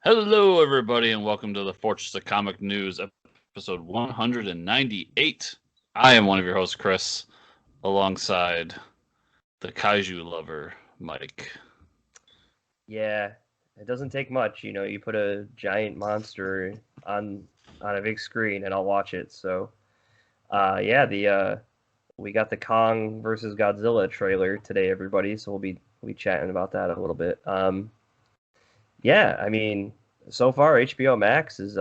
Hello, everybody, and welcome to the Fortress of Comic News, episode 198. I am one of your hosts, Chris, alongside the kaiju lover, Mike. Yeah, it doesn't take much. You put a giant monster on a big screen, and I'll watch it. So, we got the Kong versus Godzilla trailer today, everybody. So we'll be chatting about that a little bit. Yeah, I mean, so far HBO Max is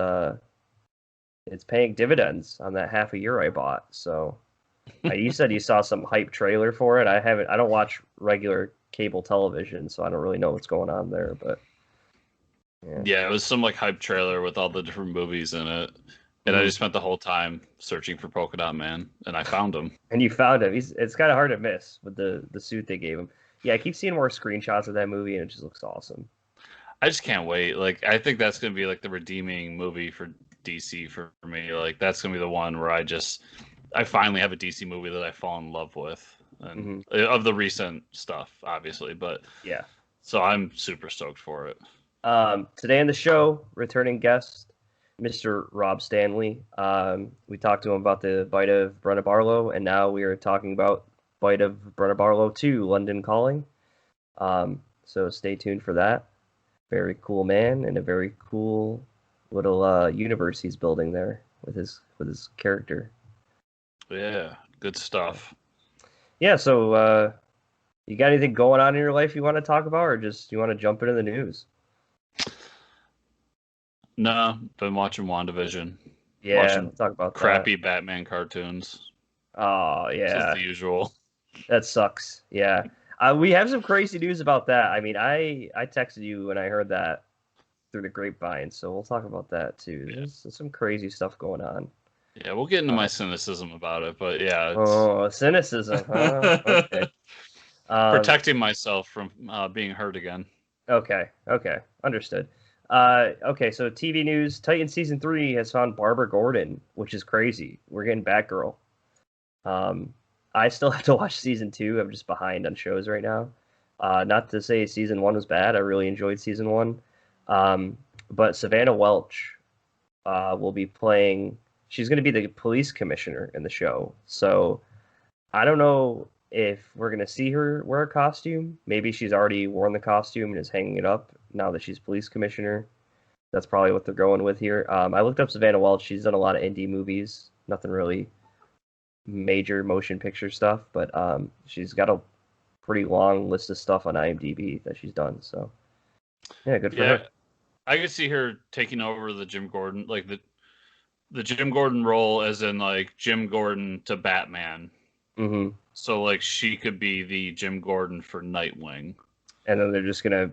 it's paying dividends on that half a year I bought. So, you said you saw some hype trailer for it. I haven't. I don't watch regular cable television, so I don't really know what's going on there. But Yeah, it was some hype trailer with all the different movies in it, and I just spent the whole time searching for Polka Dot Man, and I found him. And you found him. It's kind of hard to miss with the suit they gave him. Yeah, I keep seeing more screenshots of that movie, and it just looks awesome. I just can't wait. I think that's gonna be the redeeming movie for DC for me. That's gonna be the one where I finally have a DC movie that I fall in love with, and of the recent stuff, obviously. But yeah, so I'm super stoked for it. Today on the show, returning guest, Mr. Rob Stanley. We talked to him about the Bite of Brenna Barlow, and now we are talking about Bite of Brenna Barlow 2, London Calling. So stay tuned for that. Very cool man, and a very cool little universe he's building there with his character. Yeah, good stuff. Yeah, so you got anything going on in your life you want to talk about, or just you want to jump into the news? No, been watching WandaVision. Yeah, watching talk about crappy Batman cartoons. Oh, yeah. Just the usual. That sucks. Yeah. We have some crazy news about that. I mean, I texted you when I heard that through the grapevine, so we'll talk about that too. Yeah. There's some crazy stuff going on. Yeah, we'll get into my cynicism about it, but yeah. Oh, cynicism, huh? Okay. Protecting myself from being hurt again. Okay, understood. Okay, so TV news: Titan season 3 has found Barbara Gordon, which is crazy. We're getting Batgirl. I still have to watch season 2. I'm just behind on shows right now. Not to say season 1 was bad. I really enjoyed season 1. But Savannah Welch will be playing. She's going to be the police commissioner in the show. So I don't know if we're going to see her wear a costume. Maybe she's already worn the costume and is hanging it up now that she's police commissioner. That's probably what they're going with here. I looked up Savannah Welch. She's done a lot of indie movies. Nothing really major motion picture stuff, but she's got a pretty long list of stuff on IMDb that she's done. So yeah, good for her. I could see her taking over the Jim Gordon, the Jim Gordon role, as in Jim Gordon to Batman. Mm-hmm. So she could be the Jim Gordon for Nightwing, and then they're just gonna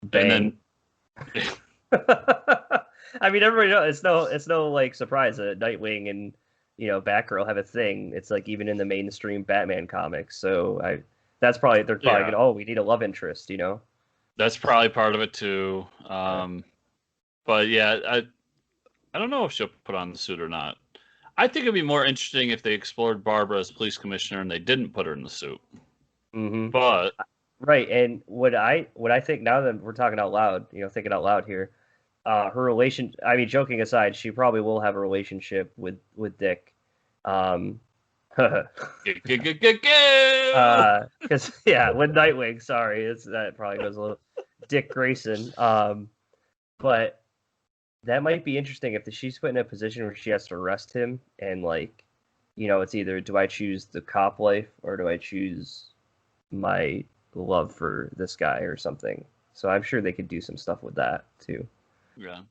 bang. And then I mean, everybody knows it's no surprise that Nightwing and Batgirl have a thing. It's even in the mainstream Batman comics. So they're probably gonna, we need a love interest. That's probably part of it too. But yeah, I don't know if she'll put on the suit or not. I think it'd be more interesting if they explored Barbara as police commissioner and they didn't put her in the suit. Mm-hmm. But right, and what I think, now that we're talking out loud, thinking out loud here, her relation. I mean, joking aside, she probably will have a relationship with Dick. Because with Nightwing, sorry, that probably goes a little Dick Grayson. But that might be interesting if she's put in a position where she has to arrest him, and it's either, do I choose the cop life or do I choose my love for this guy or something? So I'm sure they could do some stuff with that too. Yeah,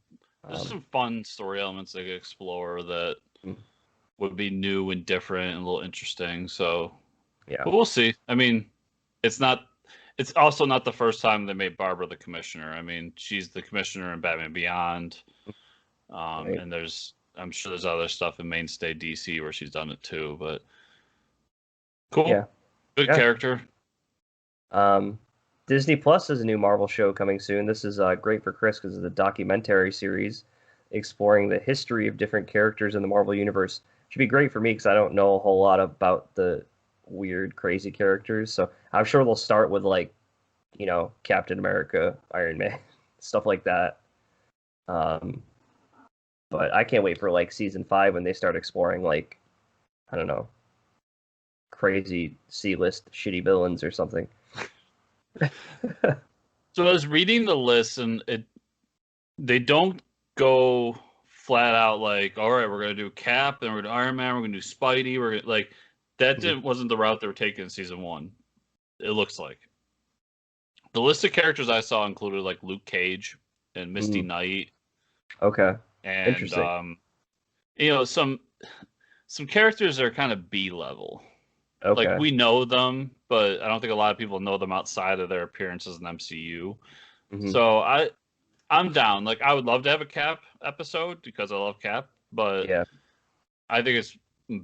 there's some fun story elements they could explore that would be new and different and a little interesting. So yeah, but we'll see. I mean, it's also not the first time they made Barbara the commissioner. I mean, she's the commissioner in Batman Beyond. Right. And I'm sure there's other stuff in mainstay DC where she's done it too, but cool. Yeah. Good character. Disney Plus has a new Marvel show coming soon. This is great for Chris because it's a documentary series exploring the history of different characters in the Marvel Universe. Should be great for me because I don't know a whole lot about the weird, crazy characters. So I'm sure they'll start with Captain America, Iron Man, stuff like that. Um, but I can't wait for like season 5 when they start exploring like, I don't know, crazy C-list shitty villains or something. So I was reading the list, and they don't go flat out like, all right, we're gonna do Cap, then we're gonna do Iron Man, we're gonna do Spidey, we're gonna, like that wasn't the route they were taking in season 1. It looks like the list of characters I saw included like Luke Cage and Misty Knight. Okay. And Interesting. some characters are kind of B level. Like, Okay. we know them, but I don't think a lot of people know them outside of their appearances in MCU. So I'm down. Like, I would love to have a Cap episode because I love Cap, but Yeah. I think it's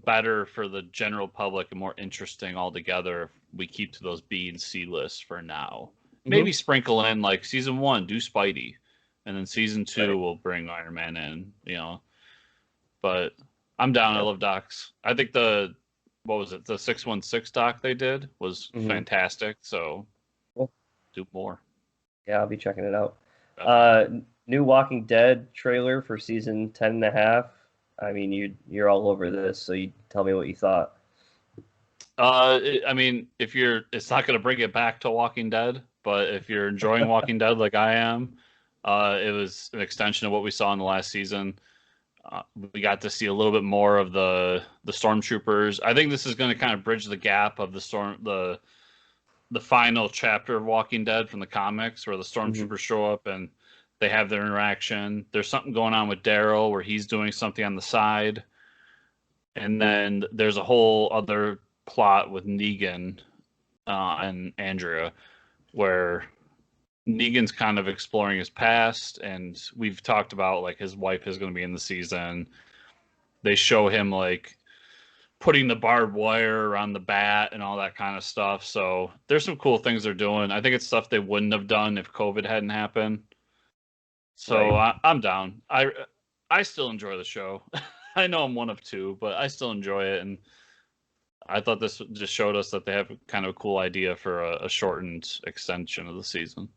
better for the general public and more interesting altogether if we keep to those B and C lists for now. Maybe sprinkle in like season 1, do Spidey, and then season 2 we'll bring Iron Man in, But I'm down. I love docs. I think the 616 doc they did was fantastic. So cool. Do more. Yeah, I'll be checking it out. New Walking Dead trailer for season 10.5. I mean, you're all over this, so you tell me what you thought. I mean, it's not going to bring it back to Walking Dead, but if you're enjoying Walking Dead like I am, it was an extension of what we saw in the last season. We got to see a little bit more of the stormtroopers. I think this is going to kind of bridge the gap of the final chapter of Walking Dead from the comics, where the stormtroopers show up and they have their interaction. There's something going on with Daryl where he's doing something on the side, and then there's a whole other plot with Negan and Andrea, where Negan's kind of exploring his past, and we've talked about like his wife is going to be in the season. They show him like putting the barbed wire around the bat and all that kind of stuff. So there's some cool things they're doing. I think it's stuff they wouldn't have done if COVID hadn't happened. So I'm down. I still enjoy the show. I know I'm one of two, but I still enjoy it, and I thought this just showed us that they have kind of a cool idea for a shortened extension of the season.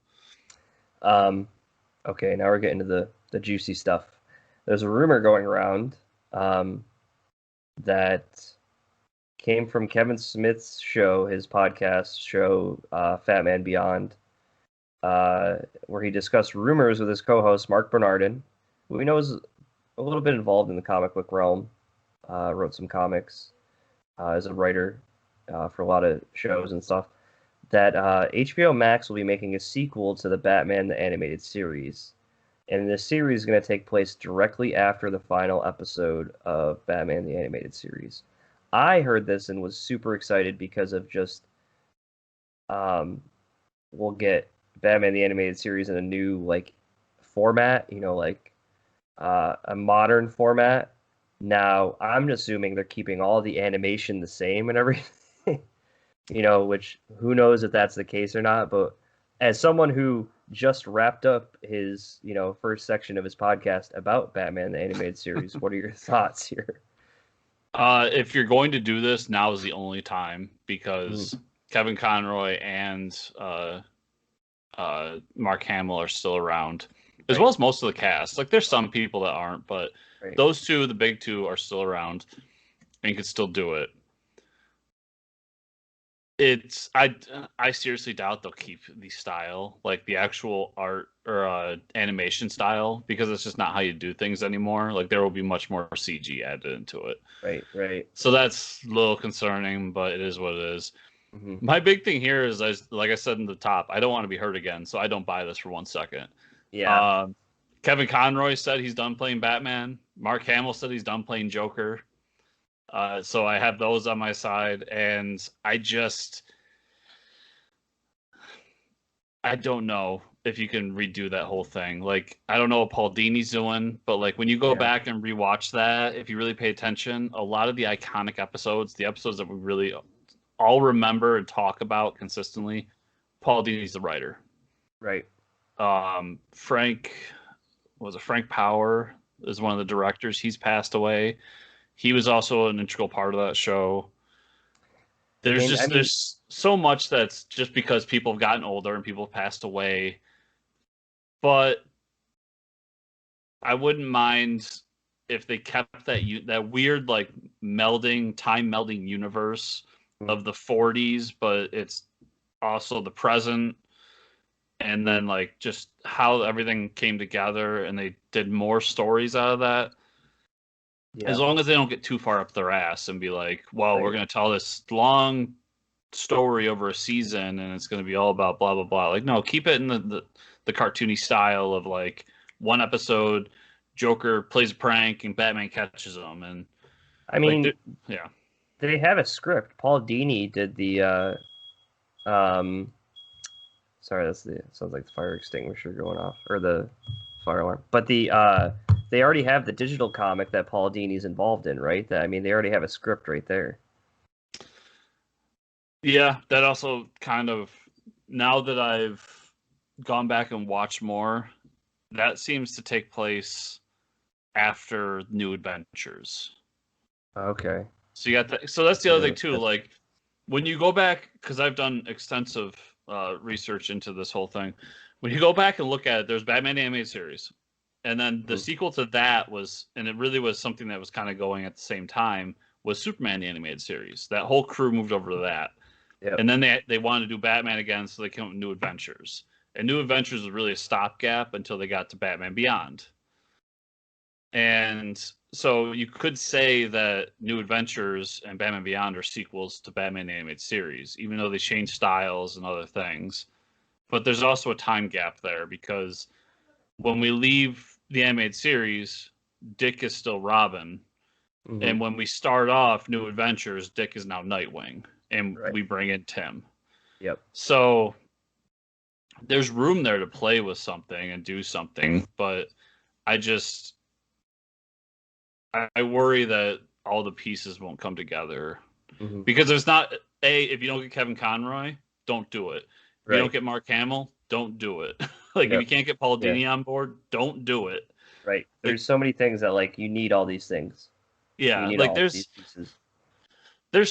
Okay, now we're getting to the juicy stuff. There's a rumor going around that came from Kevin Smith's show, his podcast show, Fat Man Beyond, where he discussed rumors with his co-host Mark Bernardin, who we know is a little bit involved in the comic book realm. Wrote some comics as a writer for a lot of shows and stuff. That HBO Max will be making a sequel to the Batman the Animated Series. And this series is going to take place directly after the final episode of Batman the Animated Series. I heard this and was super excited because of just we'll get Batman the Animated Series in a new like format, like a modern format. Now, I'm assuming they're keeping all the animation the same and everything. Which who knows if that's the case or not, but as someone who just wrapped up his, first section of his podcast about Batman the Animated Series, what are your thoughts here? If you're going to do this, now is the only time, because Kevin Conroy and Mark Hamill are still around, as well as most of the cast. Like, there's some people that aren't, but those two, the big two, are still around and can still do it. I seriously doubt they'll keep the style, like the actual art or animation style, because it's just not how you do things anymore. Like, there will be much more CG added into it. Right. So that's a little concerning, but it is what it is. My big thing here is, like I said in the top, I don't want to be hurt again, so I don't buy this for 1 second. Yeah. Kevin Conroy said he's done playing Batman. Mark Hamill said he's done playing Joker. So I have those on my side, and I don't know if you can redo that whole thing. Like, I don't know what Paul Dini's doing, but like when you go back and rewatch that, if you really pay attention, a lot of the iconic episodes, the episodes that we really all remember and talk about consistently, Paul Dini's the writer. Right. Frank Power is one of the directors. He's passed away. He was also an integral part of that show. There's so much that's just because people have gotten older and people have passed away. But I wouldn't mind if they kept that weird like time melding universe of the 40s, but it's also the present, and then like just how everything came together, and they did more stories out of that. Yeah. As long as they don't get too far up their ass and be like, well, we're going to tell this long story over a season and it's going to be all about blah, blah, blah. Like, no, keep it in the cartoony style of like one episode, Joker plays a prank and Batman catches him. And I mean, like, yeah, they have a script. Paul Dini did the, sorry, sounds like the fire extinguisher going off, or the fire alarm. But they already have the digital comic that Paul Dini's involved in, right? I mean, they already have a script right there. Yeah, that also kind of, now that I've gone back and watched more, that seems to take place after New Adventures. Okay. So you got that. So that's the other thing too. Like when you go back, because I've done extensive research into this whole thing. When you go back and look at it, there's Batman animated series, and then the sequel to that was, and it really was something that was kind of going at the same time, was Superman animated series. That whole crew moved over to that. Yep. And then they wanted to do Batman again, so they came up with New Adventures. And New Adventures was really a stopgap until they got to Batman Beyond. And so you could say that New Adventures and Batman Beyond are sequels to Batman animated series, even though they changed styles and other things. But there's also a time gap there, because when we leave the animated series, Dick is still Robin. Mm-hmm. And when we start off New Adventures, Dick is now Nightwing. And we bring in Tim. Yep. So there's room there to play with something and do something, but I worry that all the pieces won't come together. Mm-hmm. Because there's not if you don't get Kevin Conroy, don't do it. If you don't get Mark Hamill, don't do it. Like if you can't get Paul Dini on board, don't do it. Right. There's so many things that like you need all these things. Yeah, like there's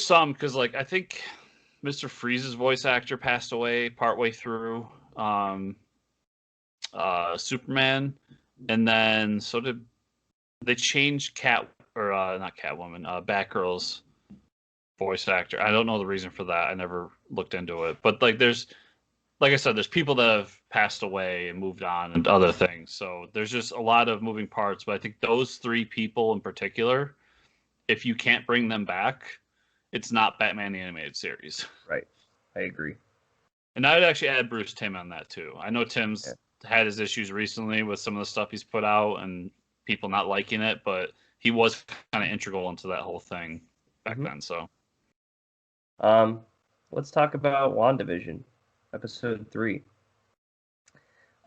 some, because like I think Mr. Freeze's voice actor passed away partway through Superman, and then so did they changed not Catwoman, Batgirl's voice actor. I don't know the reason for that. I never looked into it, but like I said, there's people that have passed away and moved on and other things. So there's just a lot of moving parts. But I think those three people in particular, if you can't bring them back, it's not Batman the Animated Series. Right. I agree. And I'd actually add Bruce Timm on that too. I know Tim's had his issues recently with some of the stuff he's put out and people not liking it, but he was kind of integral into that whole thing back then. So, let's talk about WandaVision, episode 3.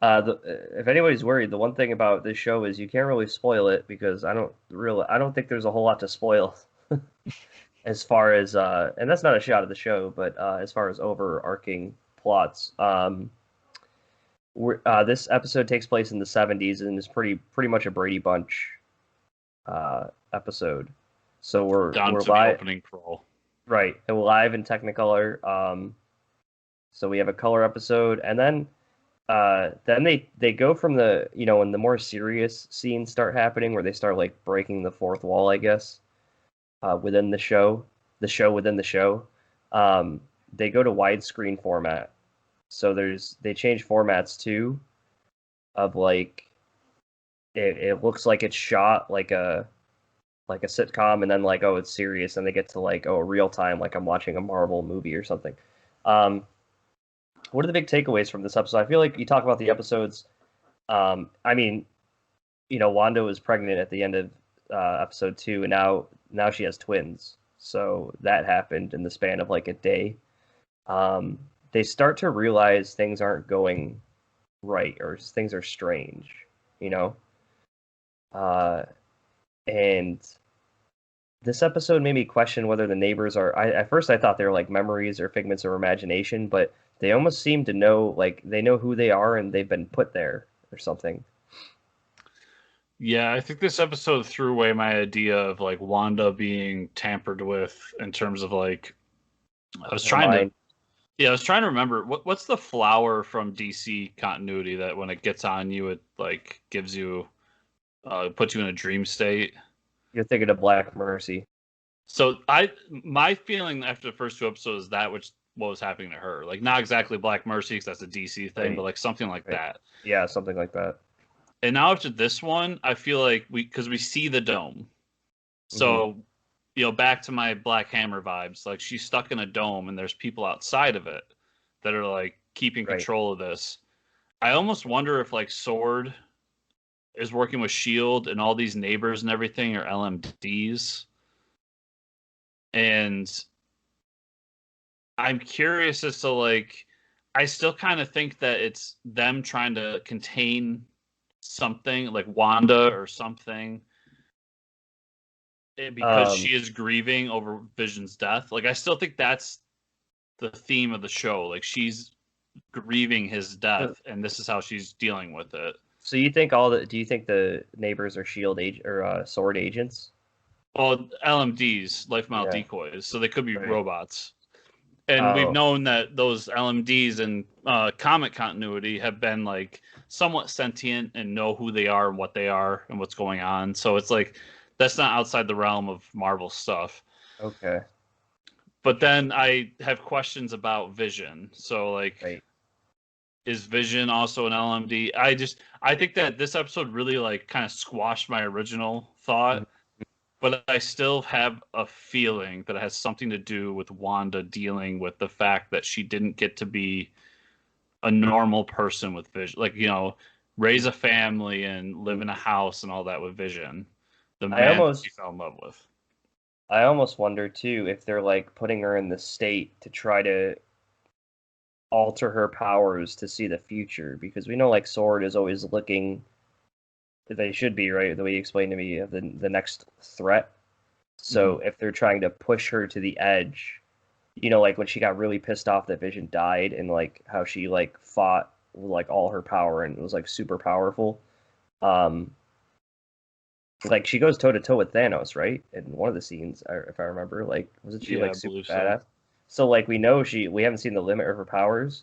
If anybody's worried, the one thing about this show is you can't really spoil it, because I don't think there's a whole lot to spoil. As far as and that's not a shot at the show, but as far as overarching plots, this episode takes place in the 70s and is pretty much a Brady Bunch episode. So we're live, the opening crawl, right? And we're live in Technicolor. So we have a color episode, and then they go from the when the more serious scenes start happening, where they start like breaking the fourth wall, I guess. Within the show within the show, they go to widescreen format. So they change formats too, of like it looks like it's shot like a sitcom, and then like, oh, it's serious, and they get to like, oh, real time, like I'm watching a Marvel movie or something. What are the big takeaways from this episode? I feel like you talk about the episodes. I mean, Wanda was pregnant at the end of episode 2, and now she has twins. So that happened in the span of like a day. They start to realize things aren't going right, or things are strange, and this episode made me question whether the neighbors are. At first I thought they were like memories or figments of imagination, but they almost seem to know, like they know who they are and they've been put there or something. Yeah, I think this episode threw away my idea of like Wanda being tampered with, in terms of like I was trying to remember what's the flower from DC continuity that when it gets on you, it like gives you puts you in a dream state. You're thinking of Black Mercy. So my feeling after the first 2 episodes is that what was happening to her. Like, not exactly Black Mercy because that's a DC thing, right. But like something like that. Yeah, something like that. And now after this one, I feel like because we see the dome. So, back to my Black Hammer vibes. Like, she's stuck in a dome and there's people outside of it that are like keeping control of this. I almost wonder if like Sword is working with Shield and all these neighbors and everything are LMDs. And I'm curious as to like, I still kind of think that it's them trying to contain something like Wanda or something because she is grieving over Vision's death. Like, I still think that's the theme of the show. Like, she's grieving his death and this is how she's dealing with it. So you think do you think the neighbors are Shield or Sword agents? Well, LMDs, life model decoys, so they could be robots. And we've known that those LMDs in comic continuity have been like somewhat sentient and know who they are and what they are and what's going on. So it's like that's not outside the realm of Marvel stuff. Okay. But then I have questions about Vision. So like, is Vision also an LMD? I think that this episode really like kind of squashed my original thought. But I still have a feeling that it has something to do with Wanda dealing with the fact that she didn't get to be a normal person with Vision. Like, raise a family and live in a house and all that with Vision. The man she fell in love with. I almost wonder, too, if they're, like, putting her in the state to try to alter her powers to see the future. Because we know, like, Sword is always looking... They should be, right? The way you explained to me, of the next threat. So if they're trying to push her to the edge, like when she got really pissed off that Vision died and like how she like fought with like all her power and was like super powerful. Like she goes toe to toe with Thanos, right? In one of the scenes, if I remember, like wasn't she like super badass? So like we know we haven't seen the limit of her powers.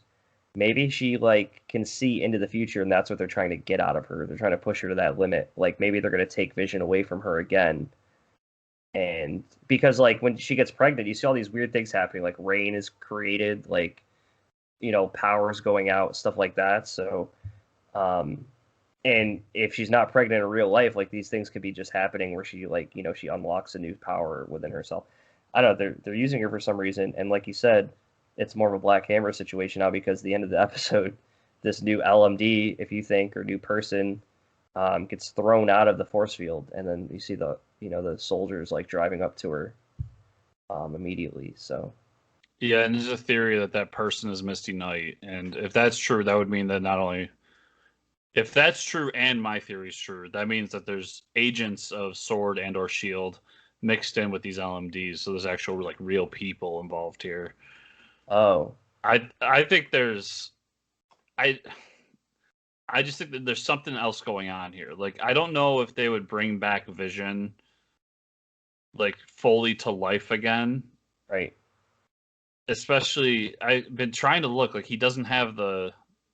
Maybe she like can see into the future and that's what they're trying to get out of her. They're trying to push her to that limit. Like maybe they're going to take Vision away from her again. And because like when she gets pregnant, you see all these weird things happening. Like rain is created, like, powers going out, stuff like that. So, and if she's not pregnant in real life, like these things could be just happening where she like, she unlocks a new power within herself. I don't know. They're using her for some reason. And like you said, it's more of a Black Hammer situation now because at the end of the episode, this new LMD, if you think, or new person, gets thrown out of the force field, and then you see the soldiers like driving up to her immediately. So yeah, and there's a theory that person is Misty Knight, and if that's true, that would mean that not only if that's true and my theory is true, that means that there's agents of Sword and or Shield mixed in with these LMDs, so there's actual like real people involved here. Oh, I think there's I just think that there's something else going on here. Like, I don't know if they would bring back Vision, like, fully to life again. Right. Especially, I've been trying to look. Like, he doesn't have the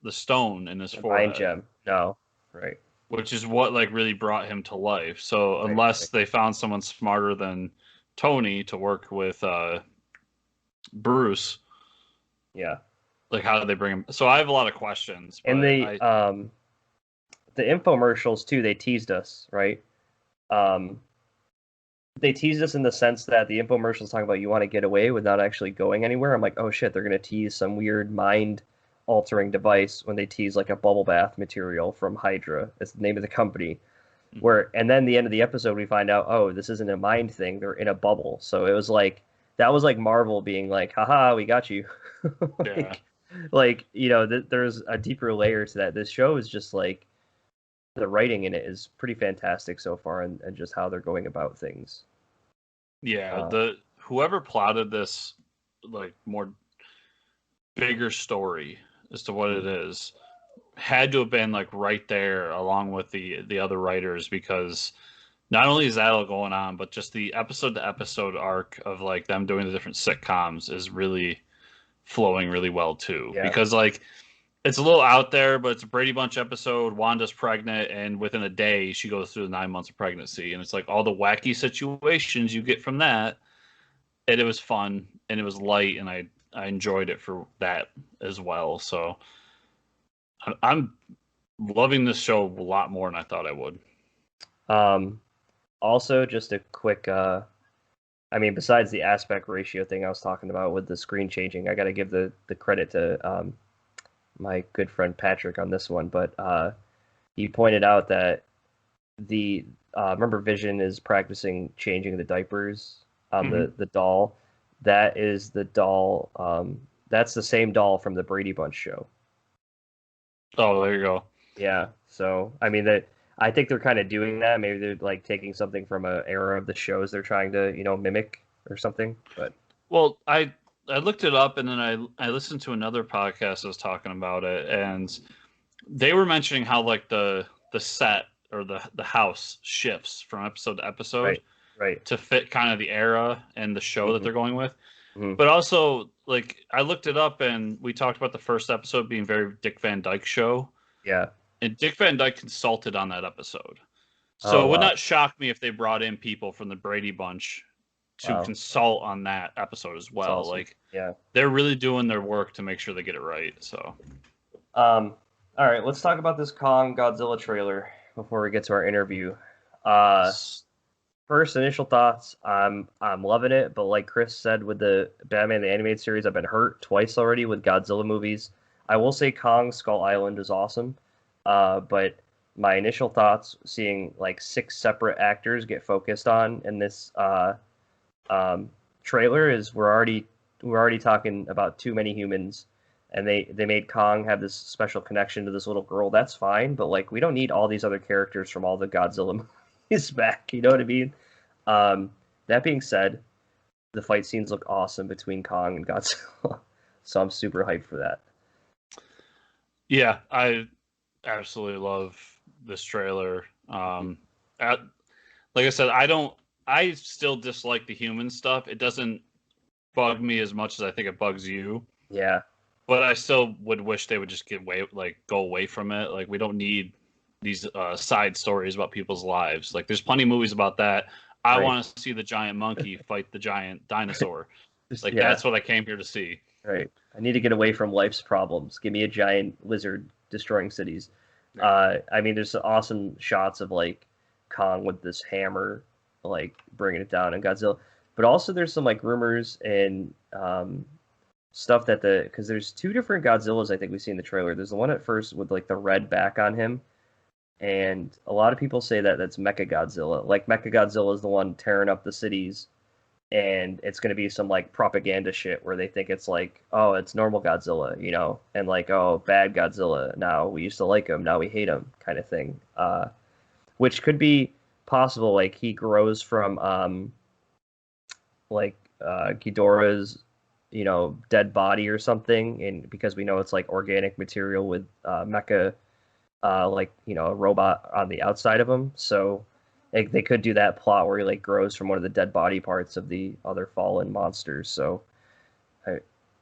stone in his forehead. Mind gem. No. Right. Which is what, like, really brought him to life. So, unless they found someone smarter than Tony to work with Bruce. Yeah. Like, how did they bring him? So I have a lot of questions. And the infomercials too, they teased us, right? They teased us in the sense that the infomercials talking about you want to get away without actually going anywhere. I'm like, oh shit, they're gonna tease some weird mind altering device when they tease like a bubble bath material from Hydra. It's the name of the company. And then the end of the episode we find out, oh, this isn't a mind thing, they're in a bubble. So it was like that was like Marvel being like, haha, we got you. There's a deeper layer to that. This show is just like the writing in it is pretty fantastic so far, and just how they're going about things. Yeah, whoever plotted this like more bigger story as to what it is had to have been like right there along with the other writers, because not only is that all going on, but just the episode to episode arc of like them doing the different sitcoms is really flowing really well too. Yeah. Because like It's a little out there, but it's a Brady Bunch episode. Wanda's pregnant, and within a day, she goes through the 9 months of pregnancy, and it's like all the wacky situations you get from that. And it was fun, and it was light, and I enjoyed it for that as well. So I'm loving this show a lot more than I thought I would. Also, just a quick, I mean, besides the aspect ratio thing I was talking about with the screen changing, I got to give the credit to my good friend Patrick on this one. But he pointed out that the remember Vision is practicing changing the diapers on the doll. That is the doll. That's the same doll from the Brady Bunch show. Oh, there you go. Yeah. So I mean that. I think they're kind of doing that. Maybe they're like taking something from an era of the shows they're trying to, mimic or something. But well, I looked it up, and then I listened to another podcast that was talking about it, and they were mentioning how like the set or the house shifts from episode to episode, right, to fit kind of the era and the show that they're going with. Mm-hmm. But also, like, I looked it up, and we talked about the first episode being very Dick Van Dyke show. Yeah. And Dick Van Dyke consulted on that episode. So it would not shock me if they brought in people from the Brady Bunch to consult on that episode as well. Awesome. Like, yeah, they're really doing their work to make sure they get it right. So, all right, let's talk about this Kong Godzilla trailer before we get to our interview. First initial thoughts, I'm loving it, but like Chris said with the Batman the Animated Series, I've been hurt twice already with Godzilla movies. I will say Kong Skull Island is awesome. But my initial thoughts, seeing like 6 separate actors get focused on in this trailer, is we're already talking about too many humans, and they made Kong have this special connection to this little girl. That's fine, but like we don't need all these other characters from all the Godzilla movies back. You know what I mean? That being said, the fight scenes look awesome between Kong and Godzilla, so I'm super hyped for that. Yeah, I absolutely love this trailer. Like I said, I still dislike the human stuff. It doesn't bug me as much as I think it bugs you. Yeah. But I still would wish they would just go away from it. Like, we don't need these side stories about people's lives. Like, there's plenty of movies about that. I want to see the giant monkey fight the giant dinosaur. That's what I came here to see. Right. I need to get away from life's problems. Give me a giant lizard destroying cities. I mean, there's awesome shots of like Kong with this hammer, like bringing it down, and Godzilla. But also, there's some like rumors and stuff that because there's 2 different Godzillas I think we see in the trailer. There's the one at first with like the red back on him, and a lot of people say that that's Mechagodzilla. Like Mechagodzilla is the one tearing up the cities, and it's going to be some like propaganda shit where they think it's like, oh, it's normal Godzilla, and like, oh, bad Godzilla. Now we used to like him, now we hate him, kind of thing. Which could be possible. Like he grows from Ghidorah's, dead body or something, and because we know it's like organic material with mecha, a robot on the outside of him, so. They could do that plot where he like grows from one of the dead body parts of the other fallen monsters. So,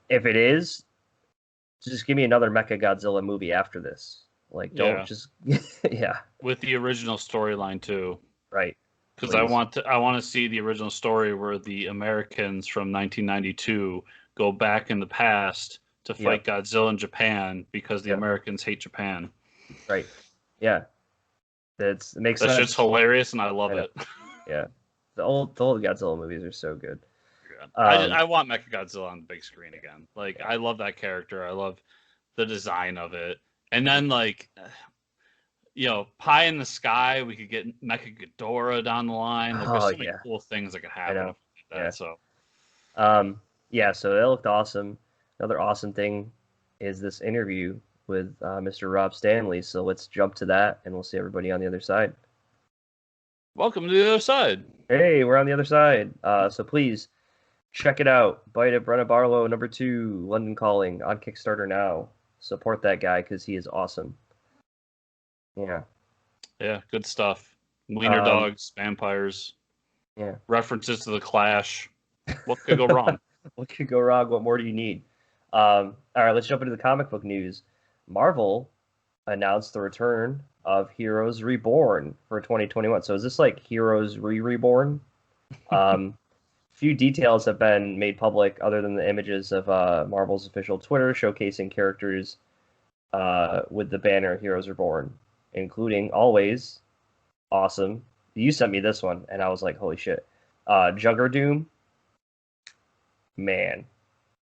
if it is, just give me another Mechagodzilla movie after this. Like, don't just with the original storyline too, right? Because I want to see the original story where the Americans from 1992 go back in the past to fight Godzilla in Japan because the Americans hate Japan. Right. Yeah. It makes sense. That shit's hilarious, and I love it. Yeah, the old Godzilla movies are so good. Yeah. I want Mechagodzilla on the big screen again. Like, I love that character. I love the design of it. And then, like, Pie in the Sky, we could get Mechaghidorah down the line. Like, there's so many cool things that could happen. So that looked awesome. Another awesome thing is this interview with Mr. Rob Stanley. So let's jump to that, and we'll see everybody on the other side. Welcome to the other side. Hey, we're on the other side. So please check it out. Bite of Brenna Barlow #2, London Calling, on Kickstarter now. Support that guy because he is awesome. Yeah. Yeah, good stuff. Wiener dogs, vampires. Yeah. References to The Clash. What could go wrong? What could go wrong? What more do you need? All right, let's jump into the comic book news. Marvel announced the return of Heroes Reborn for 2021. So is this like Heroes Reborn? Few details have been made public other than the images of Marvel's official Twitter showcasing characters with the banner Heroes Reborn, including always awesome. You sent me this one, and I was like, holy shit. Juggerdoom, man.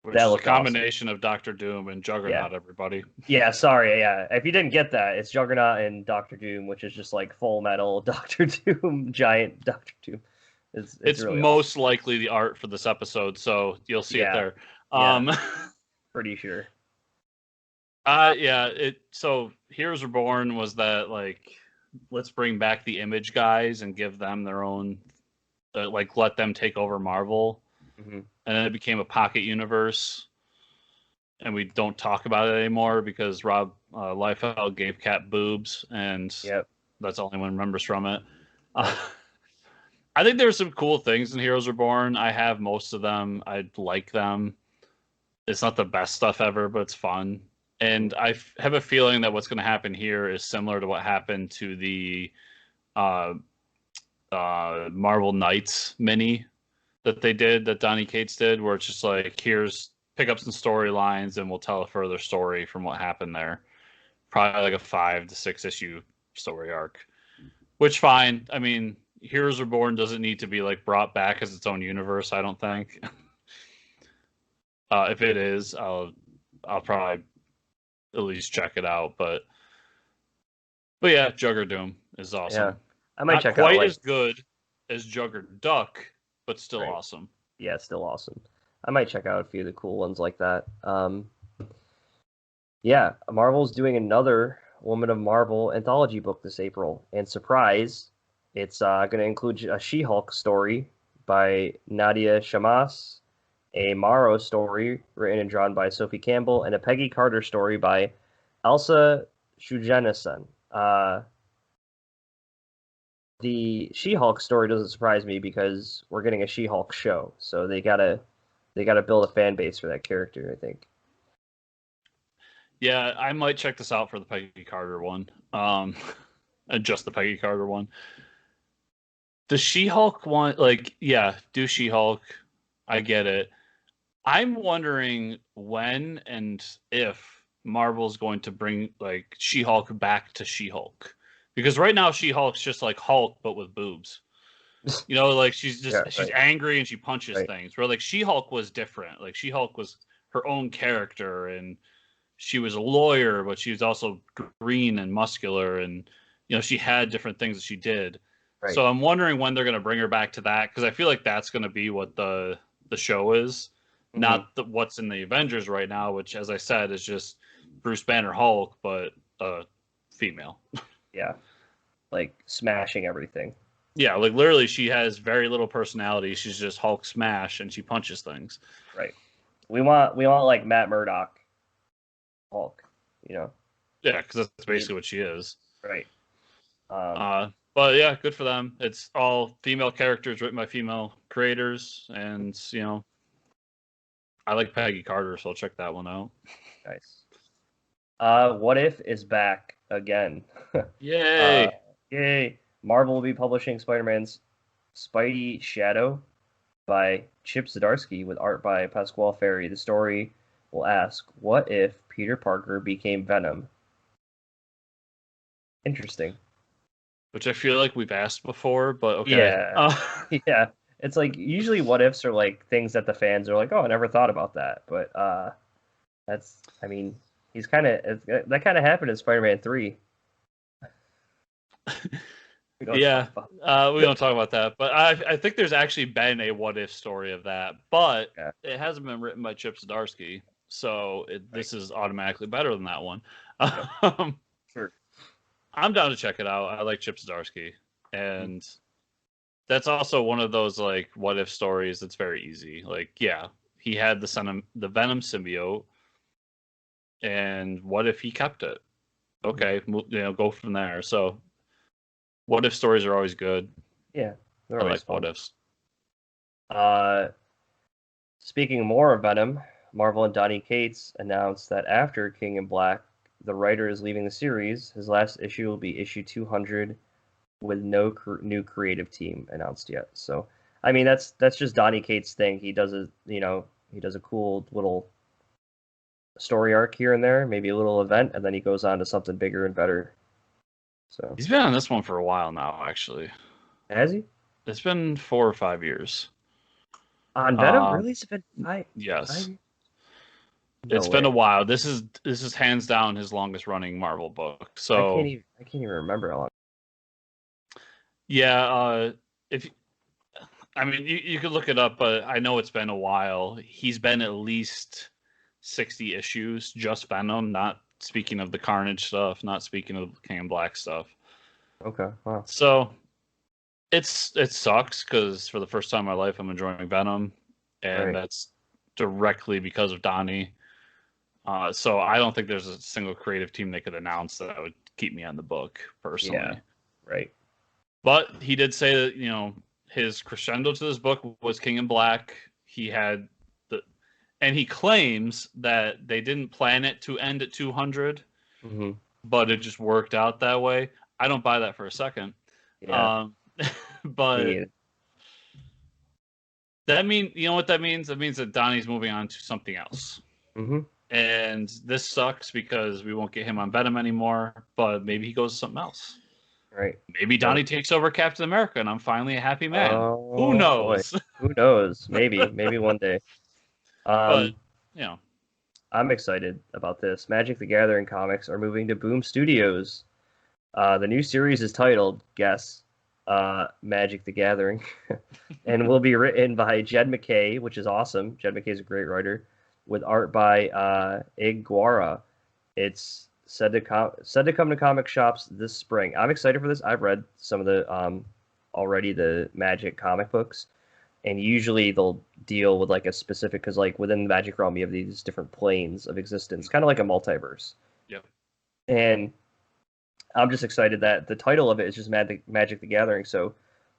Which is a combination of Doctor Doom and Juggernaut, everybody. Yeah, sorry. Yeah, if you didn't get that, it's Juggernaut and Doctor Doom, which is just like Full Metal Doctor Doom, giant Doctor Doom. It's really most likely the art for this episode, so you'll see it there. Pretty sure. So Heroes Reborn was that, like, let's bring back the Image guys and give them their own, like, let them take over Marvel. Mm-hmm. And then it became a pocket universe, and we don't talk about it anymore because Rob Liefeld gave Cat boobs, and that's all anyone remembers from it. I think there's some cool things in Heroes Reborn. I have most of them. I like them. It's not the best stuff ever, but it's fun. And I have a feeling that what's going to happen here is similar to what happened to the Marvel Knights mini that they did, that Donny Cates did, where it's just like, here's pick up some storylines and we'll tell a further story from what happened there. Probably like a 5 to 6 issue story arc, which fine. I mean, Heroes Reborn doesn't need to be like brought back as its own universe, I don't think. If it is, I'll probably at least check it out. But yeah, Juggerdoom is awesome. Yeah, I might check out. Not quite as good as Juggerduck, but still awesome. Yeah, still awesome. I might check out a few of the cool ones like that. Yeah, Marvel's doing another Woman of Marvel anthology book this April, and surprise, it's going to include a She-Hulk story by Nadia Shamas, a Morrow story written and drawn by Sophie Campbell, and a Peggy Carter story by Elsa Shujenison. The She-Hulk story doesn't surprise me because we're getting a She-Hulk show, so they gotta build a fan base for that character, I think. Yeah, I might check this out for the Peggy Carter one, and just the Peggy Carter one. The She-Hulk one, like, yeah, do She-Hulk. I get it. I'm wondering when and if Marvel's going to bring, like, She-Hulk back to She-Hulk. Because right now She-Hulk's just like Hulk, but with boobs. You know, like, she's angry and she punches things. Where, like, She-Hulk was different. Like, She-Hulk was her own character, and she was a lawyer, but she was also green and muscular, and, you know, she had different things that she did. Right. So I'm wondering when they're going to bring her back to that, because I feel like that's going to be what the show is, not what's in the Avengers right now, which, as I said, is just Bruce Banner Hulk, but female. Yeah, like smashing everything. Yeah, like literally, she has very little personality. She's just Hulk smash, and she punches things. Right. We want like Matt Murdock Hulk, you know. Yeah, because that's basically what she is. Right. But yeah, good for them. It's all female characters written by female creators, and, you know, I like Peggy Carter, so I'll check that one out. Nice. What If is back again. Yay! Yay! Marvel will be publishing Spider-Man's Spidey Shadow by Chip Zdarsky with art by Pasquale Ferry. The story will ask, what if Peter Parker became Venom? Interesting. Which I feel like we've asked before, but okay. Yeah. Yeah. It's like, usually what ifs are like things that the fans are like, oh, I never thought about that. But that's, I mean, that kind of happened in Spider-Man 3. We don't talk about that. But I think there's actually been a what if story of that, but it hasn't been written by Chip Zdarsky, so this is automatically better than that one. Sure. I'm down to check it out. I like Chip Zdarsky, and that's also one of those, like, what if stories that's very easy. Like, yeah, he had the Venom symbiote, and what if he kept it? Okay, you know, go from there. So, what if stories are always good. Yeah, they're always fun. What ifs. Speaking more of Venom, Marvel and Donny Cates announced that after King in Black the writer is leaving the series. His last issue will be issue 200 with no new creative team announced yet. So, I mean, that's just Donny Cates' thing. He does a cool little story arc here and there, maybe a little event, and then he goes on to something bigger and better. So he's been on this one for a while now, actually. Has he? It's been 4 or 5 years. On Venom? Really? It's been yes. No it's way. been a while. This is hands down his longest running Marvel book. So I can't even remember how long. Yeah, you could look it up, but I know it's been a while. He's been at least 60 issues, just Venom, not speaking of the Carnage stuff, not speaking of King in Black stuff. Okay, wow. So it sucks because for the first time in my life, I'm enjoying Venom, and that's directly because of Donnie. So I don't think there's a single creative team they could announce that would keep me on the book personally. Yeah, right. But he did say that his crescendo to this book was King in Black. And he claims that they didn't plan it to end at 200, but it just worked out that way. I don't buy that for a second. Yeah. But that what that means? That means that Donnie's moving on to something else. And this sucks because we won't get him on Venom anymore, but maybe he goes to something else. Right. Maybe Donnie takes over Captain America and I'm finally a happy man. Who knows? Who knows? Maybe one day. But, I'm excited about this. Magic the Gathering comics are moving to Boom Studios. The new series is titled, guess, Magic the Gathering, and will be written by Jed MacKay, which is awesome. Jed MacKay is a great writer, with art by Ig Guara. It's said to come to comic shops this spring. I'm excited for this. I've read some of the already the Magic comic books, and usually they'll deal with like a specific, because like within the Magic realm you have these different planes of existence, kind of like a multiverse. Yep. And I'm just excited that the title of it is just Magic the Gathering. So,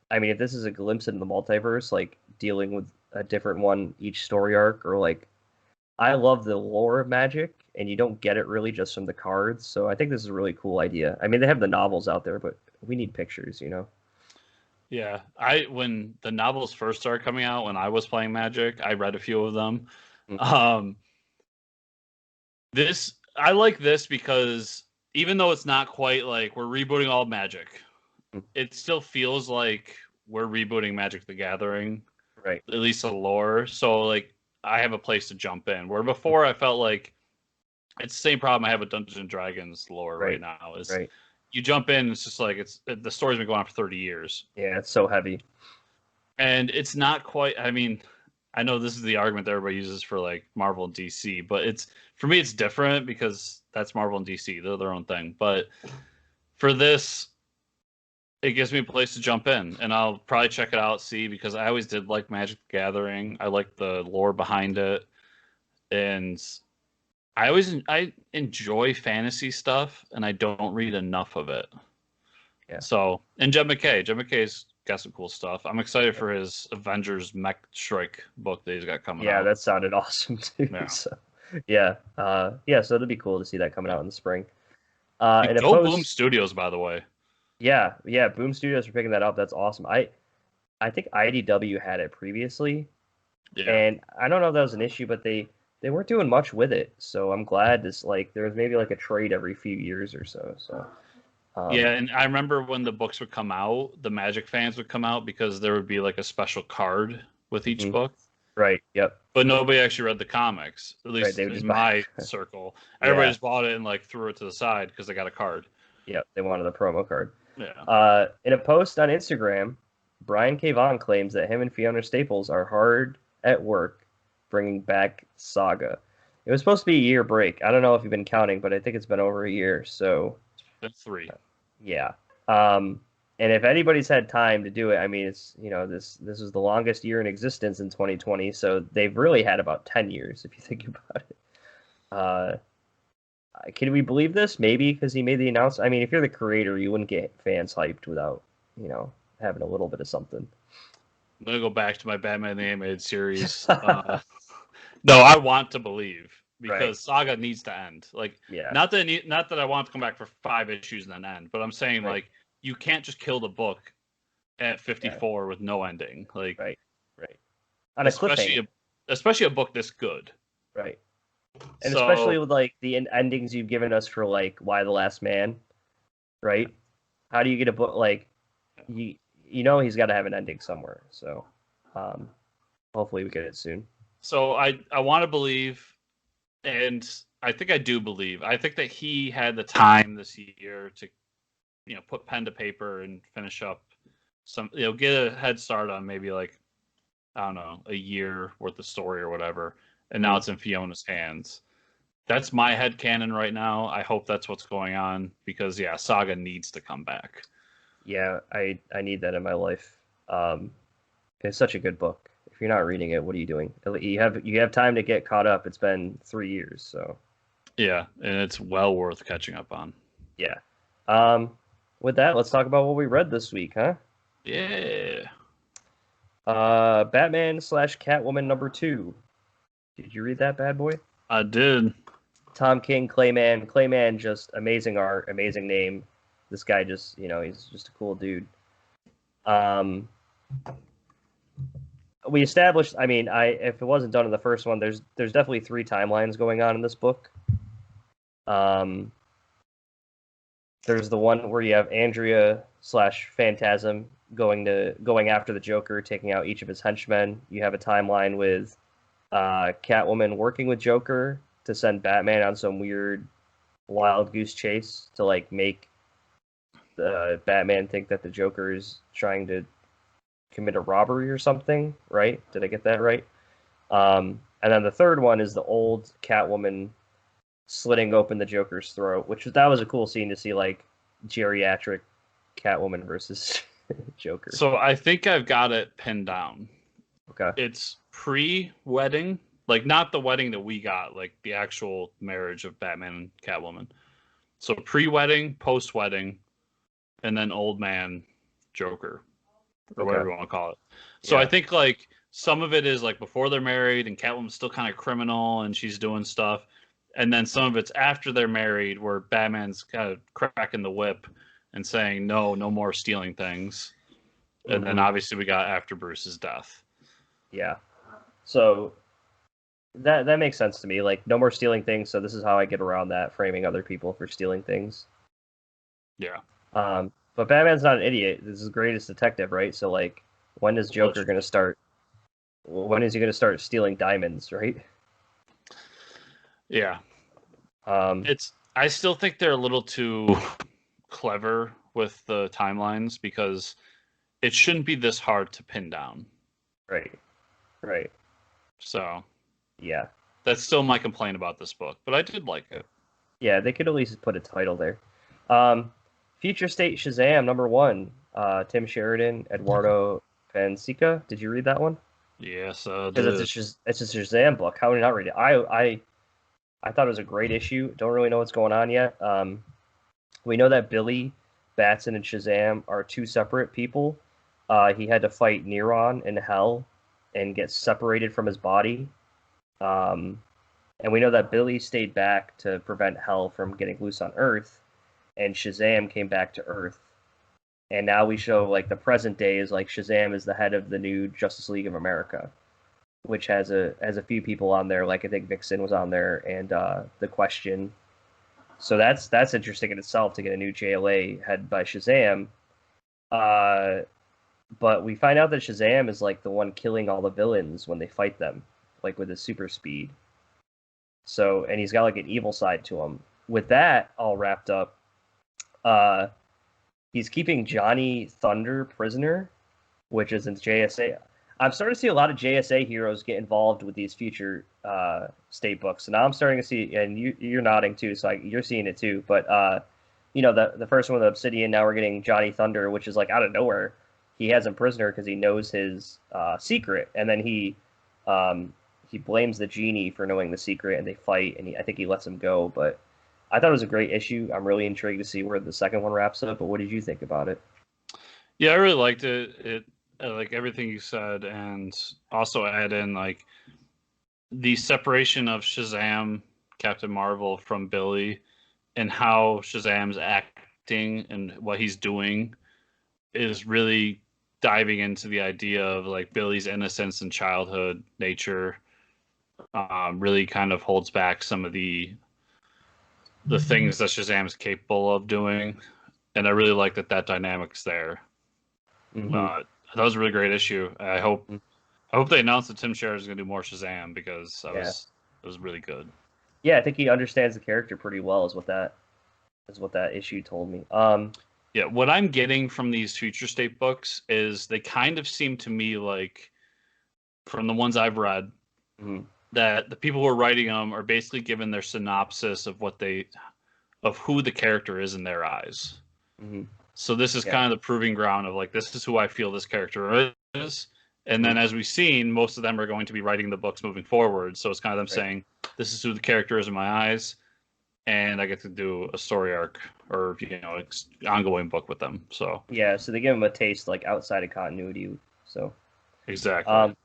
I mean, if this is a glimpse into the multiverse, like dealing with a different one each story arc, or like, I love the lore of Magic, and you don't get it really just from the cards. So I think this is a really cool idea. I mean, they have the novels out there, but we need pictures, Yeah, when the novels first started coming out, when I was playing Magic, I read a few of them. I like this because even though it's not quite like we're rebooting all Magic, it still feels like we're rebooting Magic the Gathering, right? At least the lore. So like, I have a place to jump in. Where before I felt like it's the same problem I have with Dungeons and Dragons lore right now. Is you jump in, it's just like the story's been going on for 30 years. Yeah, it's so heavy. And it's not quite. I mean, I know this is the argument that everybody uses for like Marvel and DC, but for me it's different because that's Marvel and DC. They're their own thing. But for this, it gives me a place to jump in, and I'll probably check it out, see, because I always did like Magic the Gathering. I like the lore behind it, and I enjoy fantasy stuff, and I don't read enough of it. Yeah. So, and Jed MacKay's got some cool stuff. I'm excited for his Avengers Mech Strike book that he's got coming out. Yeah, that sounded awesome too. Yeah. So, so it'll be cool to see that coming out in the spring. Boom Studios, by the way. Yeah, Boom Studios are picking that up. That's awesome. I think IDW had it previously, and I don't know if that was an issue, but they weren't doing much with it. So I'm glad this there was maybe like a trade every few years or so. So and I remember when the books would come out, the Magic fans would come out because there would be like a special card with each book. Right. Yep. But nobody actually read the comics. At least in my circle, everybody just bought it and like threw it to the side because they got a card. Yep, they wanted the promo card. Yeah. In a post on Instagram, Brian K. Vaughan claims that him and Fiona Staples are hard at work bringing back Saga. It was supposed to be a year break. I don't know if you've been counting, but I think it's been over a year. So it's 3. Yeah. And if anybody's had time to do it, I mean, it's this is the longest year in existence in 2020. So they've really had about 10 years if you think about it. Can we believe this? Maybe because he made the announcement. I mean, if you're the creator, you wouldn't get fans hyped without, having a little bit of something. I'm going to go back to my Batman the Animated Series. No, I want to believe because Saga needs to end. Like, not that I want it to come back for 5 issues and then end, but I'm saying like you can't just kill the book at 54 with no ending. Like, right. On especially a book this good. Right. And especially with like the endings you've given us for like Why the Last Man, right? How do you get a book like you know he's got to have an ending somewhere. So hopefully we get it soon. So I want to believe, and I think I do believe. I think that he had the time this year to, put pen to paper and finish up some, get a head start on maybe like, I don't know, a year worth of story or whatever. And now it's in Fiona's hands. That's my headcanon right now. I hope that's what's going on because Saga needs to come back. Yeah, I need that in my life. It's such a good book. If you're not reading it, what are you doing? You have time to get caught up. It's been 3 years, so. Yeah, and it's well worth catching up on. Yeah. With that, let's talk about what we read this week, huh? Yeah. Batman/Catwoman #2. Did you read that bad boy? I did. Tom King, Clayman. Clayman, just amazing art, amazing name. This guy just, he's just a cool dude. We established, if it wasn't done in the first one, there's definitely 3 timelines going on in this book. There's the one where you have Andrea/Phantasm going after the Joker, taking out each of his henchmen. You have a timeline with Catwoman working with Joker to send Batman on some weird wild goose chase to like make the Batman think that the Joker is trying to commit a robbery or something, right? Did I get that right? And then the third one is the old Catwoman slitting open the Joker's throat, that was a cool scene to see, like geriatric Catwoman versus Joker. So I think I've got it pinned down. Okay. It's pre-wedding, like not the wedding that we got, like the actual marriage of Batman and Catwoman. So pre-wedding, post-wedding, and then old man Joker, or whatever you want to call it. So I think like some of it is like before they're married and Catwoman's still kind of criminal and she's doing stuff. And then some of it's after they're married where Batman's kind of cracking the whip and saying, no more stealing things. And then obviously we got after Bruce's death. Yeah. So that makes sense to me. Like, no more stealing things, so this is how I get around that, framing other people for stealing things. Yeah. But Batman's not an idiot. This is the greatest detective, right? So, like, when is Joker going to start? When is he going to start stealing diamonds, right? Yeah. I still think they're a little too clever with the timelines because it shouldn't be this hard to pin down. Right. So, yeah. That's still my complaint about this book, but I did like it. Yeah, they could at least put a title there. Future State Shazam #1. Tim Sheridan, Eduardo Pansica. Did you read that one? Yes, because it's a Shazam book. How did I not read it? I thought it was a great issue. Don't really know what's going on yet. We know that Billy Batson and Shazam are 2 separate people. He had to fight Neron in hell and get separated from his body. And we know that Billy stayed back to prevent hell from getting loose on Earth, and Shazam came back to Earth. And now we show like the present day is like Shazam is the head of the new Justice League of America, which has a few people on there. Like I think Vixen was on there, and the Question. So that's interesting in itself to get a new JLA head by Shazam. But we find out that Shazam is like the one killing all the villains when they fight them, like with his super speed. So, and he's got like an evil side to him. With that all wrapped up, he's keeping Johnny Thunder prisoner, which is in JSA. I'm starting to see a lot of JSA heroes get involved with these future state books. So now I'm starting to see, and you're nodding too, so you're seeing it too. But the first one with Obsidian, now we're getting Johnny Thunder, which is like out of nowhere. He has him prisoner because he knows his secret, and then he blames the genie for knowing the secret, and they fight, and I think he lets him go. But I thought it was a great issue. I'm really intrigued to see where the second one wraps up. But what did you think about it? Yeah, I really liked it. Like everything you said, and also add in like the separation of Shazam Captain Marvel from Billy, and how Shazam's acting and what he's doing is really diving into the idea of like Billy's innocence and childhood nature. Really kind of holds back some of the things that Shazam's capable of doing, and I really like that dynamic's there. Mm-hmm. That was a really great issue. I hope they announce that Tim Scherr is going to do more Shazam, because it was really good. Yeah, I think he understands the character pretty well. Is what that issue told me. Yeah, what I'm getting from these Future State books is they kind of seem to me like, from the ones I've read, that the people who are writing them are basically given their synopsis of who the character is in their eyes. Mm-hmm. So this is kind of the proving ground of like, this is who I feel this character is. And then, as we've seen, most of them are going to be writing the books moving forward. So it's kind of them saying, this is who the character is in my eyes, and I get to do a story arc or ongoing book with them. So yeah, so they give them a taste like outside of continuity. So exactly.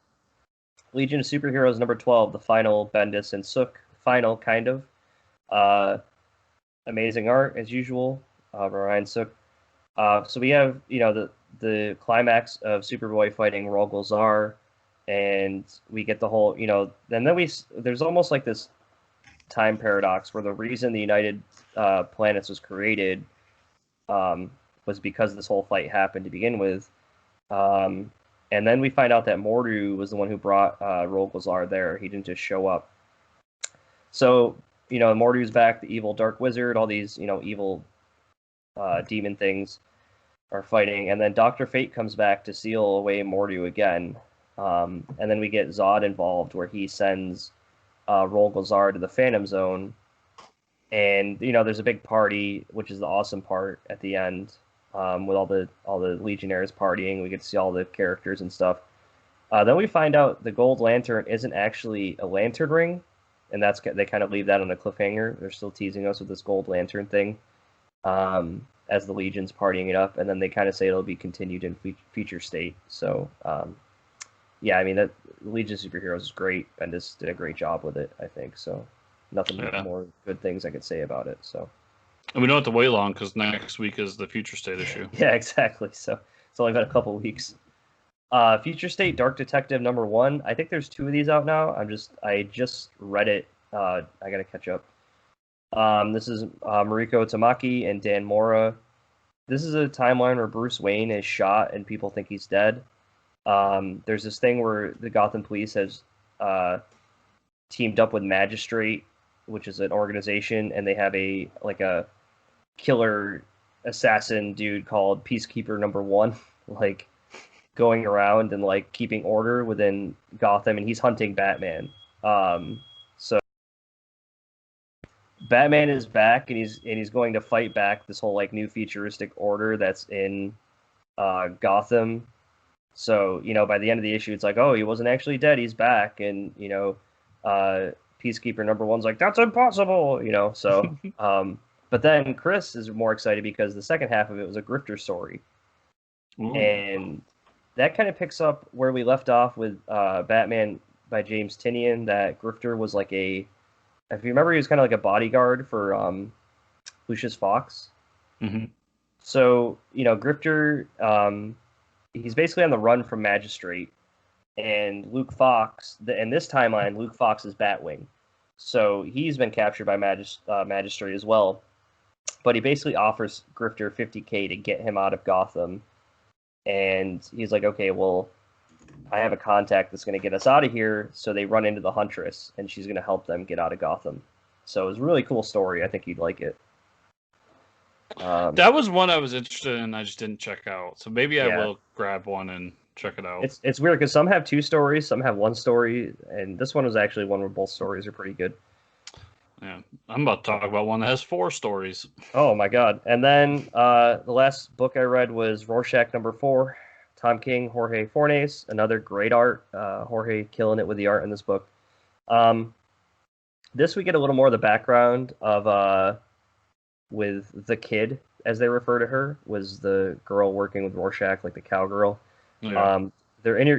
Legion of Superheroes number 12, the final Bendis and Sook final kind of amazing art as usual. Ryan Sook. So we have the climax of Superboy fighting Rol Gulzar, and we get the whole then there's almost like this time paradox where the reason the United Planets was created was because this whole fight happened to begin with, and then we find out that Mordu was the one who brought Rol Gulzar there. He didn't just show up. So Mordu's back, the evil Dark Wizard, all these evil demon things are fighting, and then Dr. Fate comes back to seal away Mordu again, and then we get Zod involved, where he sends Rol Gulzar to the Phantom Zone, and there's a big party, which is the awesome part at the end, with all the Legionnaires partying. We get to see all the characters and stuff. Then we find out the Gold Lantern isn't actually a lantern ring, and they kind of leave that on a cliffhanger. They're still teasing us with this Gold Lantern thing. As the Legion's partying it up, and then they kind of say it'll be continued in Future State. So, yeah, I mean, that Legion of Superheroes is great. Bendis did a great job with it, I think. So, nothing more good things I could say about it. So, and we don't have to wait long because next week is the Future State issue. Yeah, exactly. So it's only been a couple weeks. Future State Dark Detective number 1. I think there's 2 of these out now. I just read it. I gotta catch up. This is Mariko Tamaki and Dan Mora. This is a timeline where Bruce Wayne is shot and people think he's dead. There's this thing where the Gotham Police has teamed up with Magistrate, which is an organization, and they have a killer assassin dude called Peacekeeper number 1, like going around and like keeping order within Gotham, and he's hunting Batman. So Batman is back, and he's going to fight back this whole like new futuristic order that's in Gotham. So by the end of the issue, it's like, oh, he wasn't actually dead; he's back, and Peacekeeper number 1's like, that's impossible, So, but then Chris is more excited because the second half of it was a grifter story, and that kind of picks up where we left off with Batman by James Tynion. That grifter was like if you remember, he was kind of like a bodyguard for Lucius Fox. Mm-hmm. So, grifter, he's basically on the run from Magistrate, and Luke Fox, in this timeline, Luke Fox is Batwing. So he's been captured by Magistrate as well. But he basically offers Grifter $50K to get him out of Gotham. And he's like, okay, well, I have a contact that's going to get us out of here. So they run into the Huntress, and she's going to help them get out of Gotham. So it was a really cool story. I think you'd like it. That was one I was interested in. I just didn't check out. So maybe I will grab one and check it out. It's weird because some have 2 stories, some have 1 story, and this one was actually one where both stories are pretty good. Yeah, I'm about to talk about one that has 4 stories. Oh my god! And then the last book I read was Rorschach number 4, Tom King, Jorge Fornes, another great art. Jorge killing it with the art in this book. This we get a little more of the background of with the kid, as they refer to her, was the girl working with Rorschach, like the cowgirl. Yeah.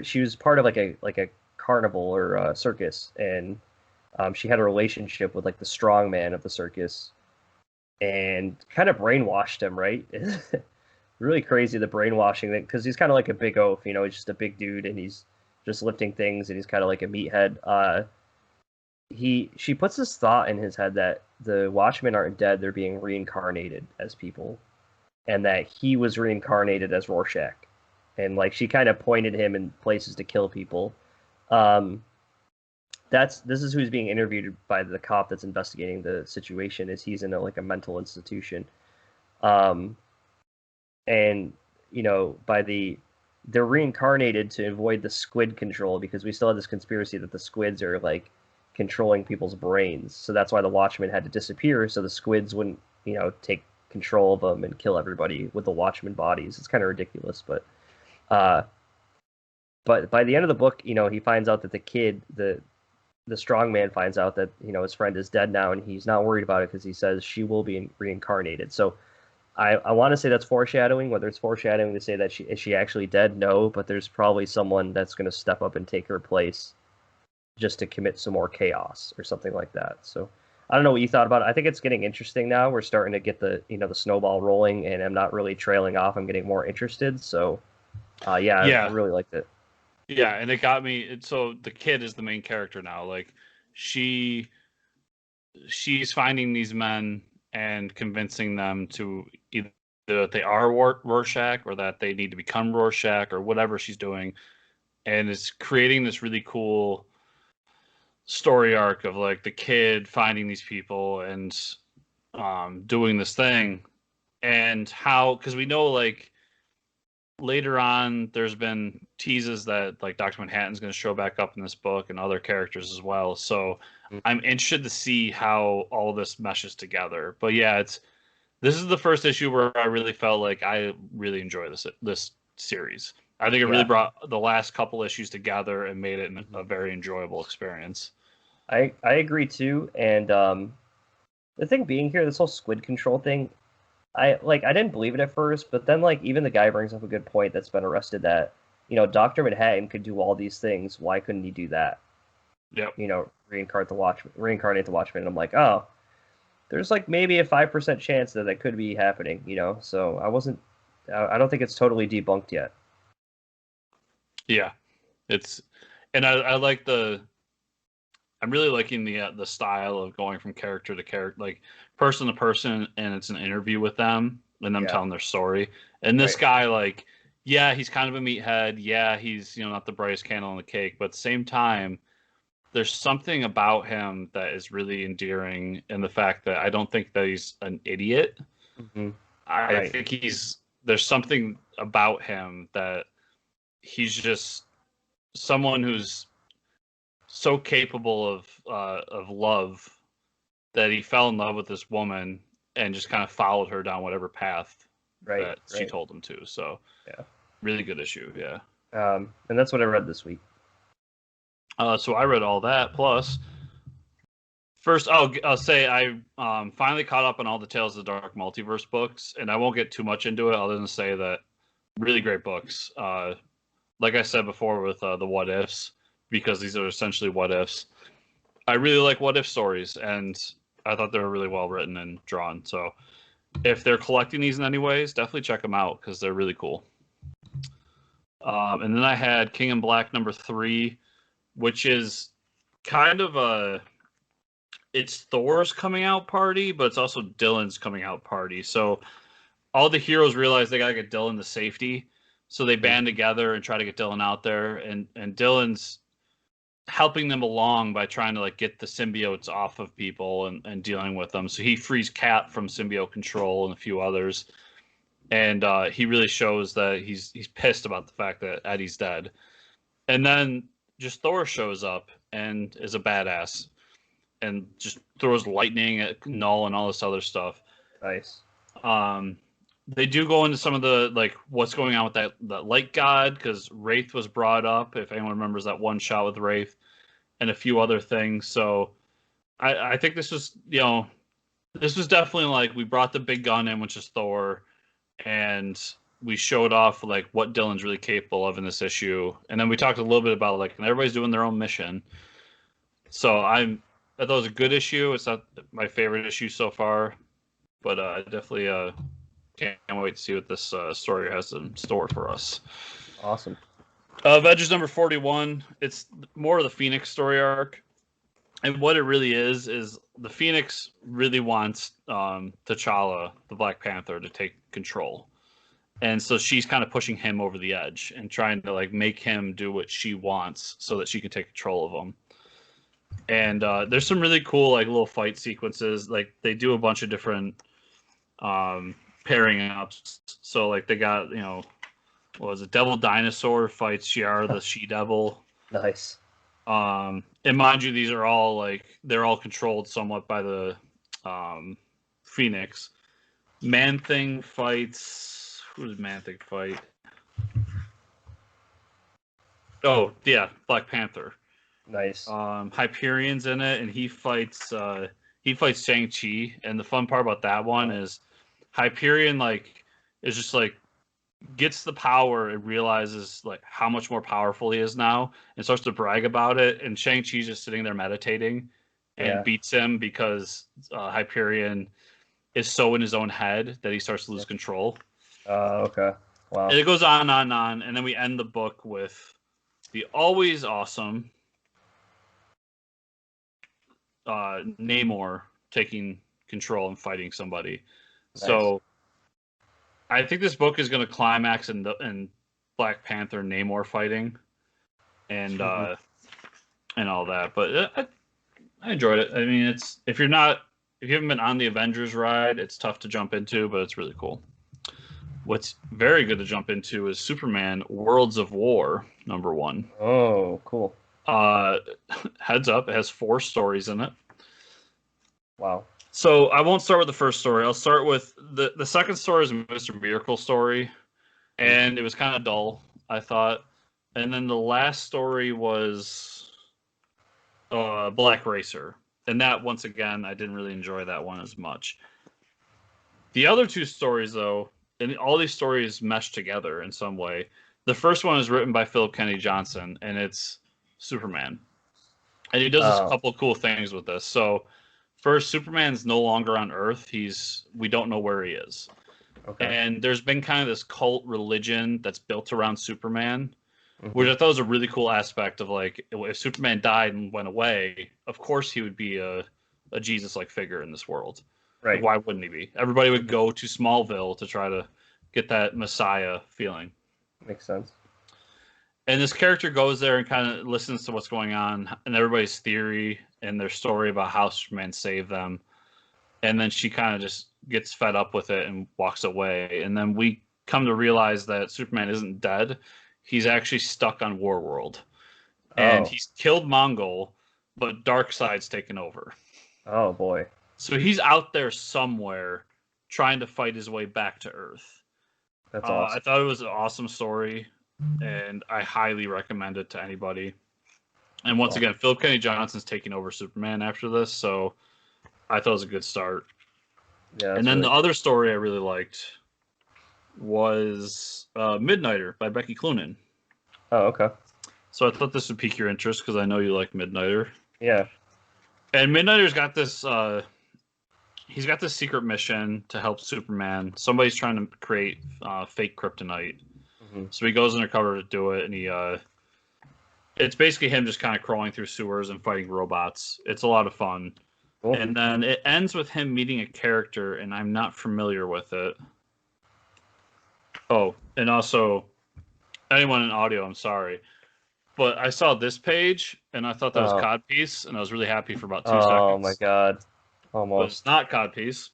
She was part of like a carnival or a circus, and She had a relationship with like the strong man of the circus, and kind of brainwashed him. Right, really crazy the brainwashing thing because he's kind of like a big oaf. You know, he's just a big dude, and he's just lifting things, and he's kind of like a meathead. She puts this thought in his head that the Watchmen aren't dead; they're being reincarnated as people, and that he was reincarnated as Rorschach, and like she kind of pointed him in places to kill people. Um, this is who's being interviewed by the cop that's investigating the situation. Is he's in like a mental institution, um, and you know they're reincarnated to avoid the squid control because we still have this conspiracy that the squids are like controlling people's brains. So that's why the Watchmen had to disappear so the squids wouldn't take control of them and kill everybody with the Watchmen bodies. It's kind of ridiculous, uh, but by the end of the book, he finds out that the strong man finds out that his friend is dead now, and he's not worried about it because he says she will be reincarnated. So I want to say that's foreshadowing. Whether it's foreshadowing to say that is she actually dead? No, but there's probably someone that's going to step up and take her place just to commit some more chaos or something like that. So I don't know what you thought about it. I think it's getting interesting now. We're starting to get the snowball rolling, and I'm not really trailing off. I'm getting more interested. So yeah, I really liked it. Yeah, and it got me. So the kid is the main character now. Like she's finding these men and convincing them to either that they are Rorschach or that they need to become Rorschach or whatever she's doing, and it's creating this really cool story arc of like the kid finding these people and doing this thing, and how, because we know like later on there's been teases that like Dr. Manhattan's going to show back up in this book and other characters as well. So I'm interested to see how all of this meshes together. But yeah, this is the first issue where I really felt like I really enjoy this series. I think it really brought the last couple issues together and made it a very enjoyable experience. I agree too, and the thing being here, this whole squid control thing, I didn't believe it at first, but then like even the guy brings up a good point that's been arrested that Dr. Manhattan could do all these things. Why couldn't he do that? Yep. Reincarnate the Watchmen. And I'm like, oh, there's like maybe a 5% chance that could be happening. So I don't think it's totally debunked yet. Yeah, and I like I'm really liking the style of going from character to character, like person to person, and it's an interview with them and them telling their story. And this guy, like, yeah, he's kind of a meathead. Yeah, he's not the brightest candle on the cake, but at the same time, there's something about him that is really endearing, in the fact that I don't think that he's an idiot. Mm-hmm. I think there's something about him that he's just someone who's so capable of love that he fell in love with this woman and just kind of followed her down whatever path that she told him to. So yeah, really good issue. Yeah. And that's what I read this week. So I read all that. Plus, first, I'll say I finally caught up on all the Tales of the Dark Multiverse books, and I won't get too much into it other than say that really great books. Like I said before with the What Ifs, because these are essentially what ifs. I really like what if stories, and I thought they were really well written and drawn. So if they're collecting these in any ways, definitely check them out because they're really cool. And then I had King in Black #3, which is kind of it's Thor's coming out party, but it's also Dylan's coming out party. So all the heroes realize they gotta get Dylan to safety, so they band together and try to get Dylan out there, and Dylan's helping them along by trying to like get the symbiotes off of people and dealing with them. So he frees Cat from symbiote control and a few others, and he really shows that he's pissed about the fact that Eddie's dead. And then just Thor shows up and is a badass and just throws lightning at Null and all this other stuff. Nice. They do go into some of the like what's going on with that light god, because Wraith was brought up, if anyone remembers that one shot with Wraith, and a few other things. So I think this was definitely like we brought the big gun in, which is Thor, and we showed off like what Dylan's really capable of in this issue. And then we talked a little bit about like, and everybody's doing their own mission. So I'm I thought it was a good issue. It's not my favorite issue so far, but I definitely can't wait to see what this story has in store for us. Awesome. Avengers number 41. It's more of the Phoenix story arc. And what it really is the Phoenix really wants T'Challa, the Black Panther, to take control. And so she's kind of pushing him over the edge and trying to like make him do what she wants so that she can take control of him. And there's some really cool like little fight sequences. Like they do a bunch of different pairing ups. So like they got, what was it? Devil Dinosaur fights Shi'ar the She-Devil. Nice. And mind you, these are all like they're all controlled somewhat by the Phoenix. Man-Thing fights. Who does Man-Thing fight? Oh yeah, Black Panther. Nice. Hyperion's in it, and he fights Shang-Chi. And the fun part about that one is Hyperion is just gets the power and realizes how much more powerful he is now and starts to brag about it. And Shang-Chi's just sitting there meditating and beats him because Hyperion is so in his own head that he starts to lose control. Okay. Wow. And it goes on and on. And then we end the book with the always awesome Namor taking control and fighting somebody. Nice. So I think this book is going to climax in Black Panther Namor fighting and all that. But I enjoyed it. I mean, if you haven't been on the Avengers ride, it's tough to jump into, but it's really cool. What's very good to jump into is Superman Worlds of War #1. Oh, cool. Heads up, it has 4 stories in it. Wow. So I won't start with the first story. I'll start with the second story is a Mr. Miracle story, and it was kind of dull, I thought. And then the last story was Black Racer, and that once again I didn't really enjoy that one as much. The other 2 stories though, and all these stories mesh together in some way. The first one is written by Philip Kennedy Johnson, and it's Superman, and he does a couple of cool things with this. So first, Superman's no longer on Earth. We don't know where he is. Okay. And there's been kind of this cult religion that's built around Superman, which I thought was a really cool aspect of if Superman died and went away, of course he would be a Jesus-like figure in this world. Right. Why wouldn't he be? Everybody would go to Smallville to try to get that Messiah feeling. Makes sense. And this character goes there and kind of listens to what's going on and everybody's theory and their story about how Superman saved them. And then she kind of just gets fed up with it and walks away. And then we come to realize that Superman isn't dead. He's actually stuck on Warworld. And he's killed Mongol, but Darkseid's taken over. Oh, boy. So he's out there somewhere trying to fight his way back to Earth. That's awesome. I thought it was an awesome story, and I highly recommend it to anybody. And once again, Philip Kennedy Johnson's taking over Superman after this, so I thought it was a good start. Yeah. And then the other story I really liked was Midnighter by Becky Cloonan. Oh, okay. So I thought this would pique your interest because I know you like Midnighter. Yeah. And Midnighter's got this he's got this secret mission to help Superman. Somebody's trying to create fake kryptonite. So he goes undercover to do it, and it's basically him just kind of crawling through sewers and fighting robots. It's a lot of fun. Cool. And then it ends with him meeting a character, and I'm not familiar with it. Oh, and also, anyone in audio, I'm sorry. But I saw this page, and I thought that was Codpiece, and I was really happy for about 2 seconds. Oh, my God. Almost. But it's not Codpiece.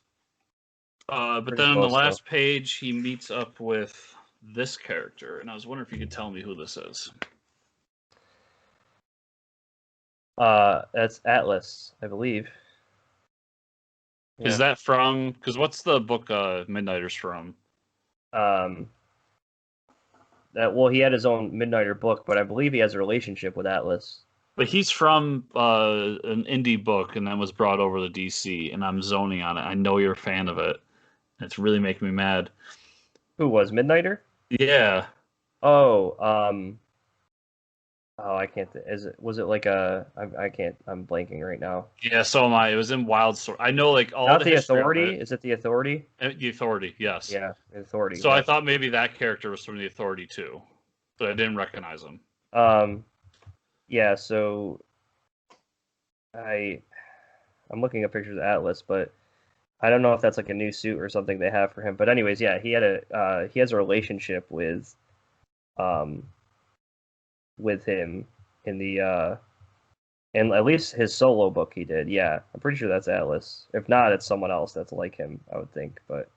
But then on the last page, he meets up with this character, and I was wondering if you could tell me who this is. That's Atlas, I believe. Yeah. Is that from? Because what's the book Midnighter's from? He had his own Midnighter book, but I believe he has a relationship with Atlas. But he's from an indie book, and then was brought over to DC, and I'm zoning on it. I know you're a fan of it. It's really making me mad. Who was Midnighter? Yeah. Oh, Oh, I can't. Was it like a? I can't. I'm blanking right now. Yeah, so am I. It was in Wildstorm. I know like all Not the the history of Authority. it. Is it the Authority? The Authority, yes. Yeah, the Authority. So I Yes. thought maybe that character was from the Authority too, but I didn't recognize him. Um. Yeah. So I'm looking at pictures of Atlas, but I don't know if that's like a new suit or something they have for him. But anyways, yeah, he has a relationship um with him in the in at least his solo book he did. Yeah, I'm pretty sure that's Atlas. If not, it's someone else that's like him, I would think. But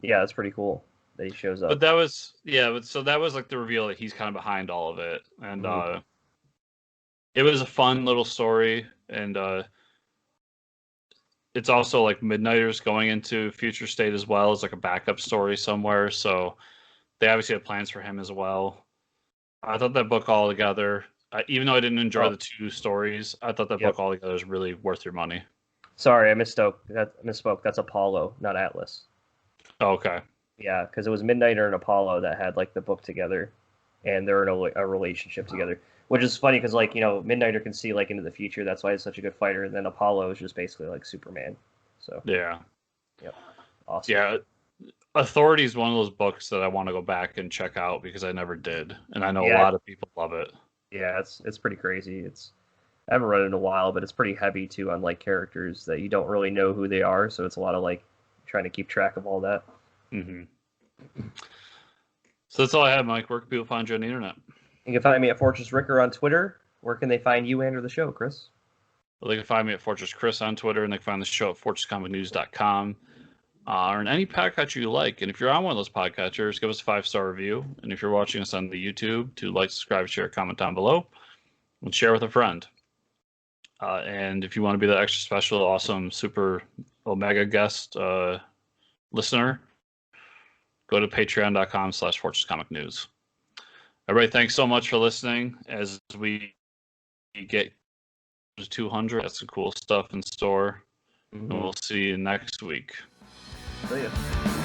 yeah, that's pretty cool that he shows up. But that was so that was like the reveal that he's kind of behind all of it, and it was a fun little story, and it's also like Midnighters going into Future State as well as like a backup story somewhere. So they obviously have plans for him as well. I thought that book all together, even though I didn't enjoy the two stories, I thought that book all together is really worth your money. Sorry, I misspoke. That's Apollo, not Atlas. Oh, okay. Yeah, because it was Midnighter and Apollo that had like the book together, and they're in a relationship together. Which is funny because like Midnighter can see like into the future. That's why he's such a good fighter. And then Apollo is just basically like Superman. So yeah, yep, awesome. Yeah, Authority is one of those books that I want to go back and check out because I never did, and I know a lot of people love it. Yeah, it's pretty crazy. I haven't read it in a while, but it's pretty heavy too on like characters that you don't really know who they are. So it's a lot of like trying to keep track of all that. Mm-hmm. So that's all I have, Mike. Where can people find you on the internet? You can find me at Fortress Ricker on Twitter. Where can they find you and or the show, Chris? Well, they can find me at Fortress Chris on Twitter, and they can find the show at fortresscomicnews.com. Or in any podcatcher you like. And if you're on one of those podcatchers, give us a 5-star review. And if you're watching us on the YouTube, to like, subscribe, share, comment down below, and share with a friend. And if you want to be the extra special, awesome, super omega guest listener, go to patreon.com/fortresscomicnews. Everybody, thanks so much for listening. As we get to 200, that's some cool stuff in store. Mm-hmm. And we'll see you next week. See ya.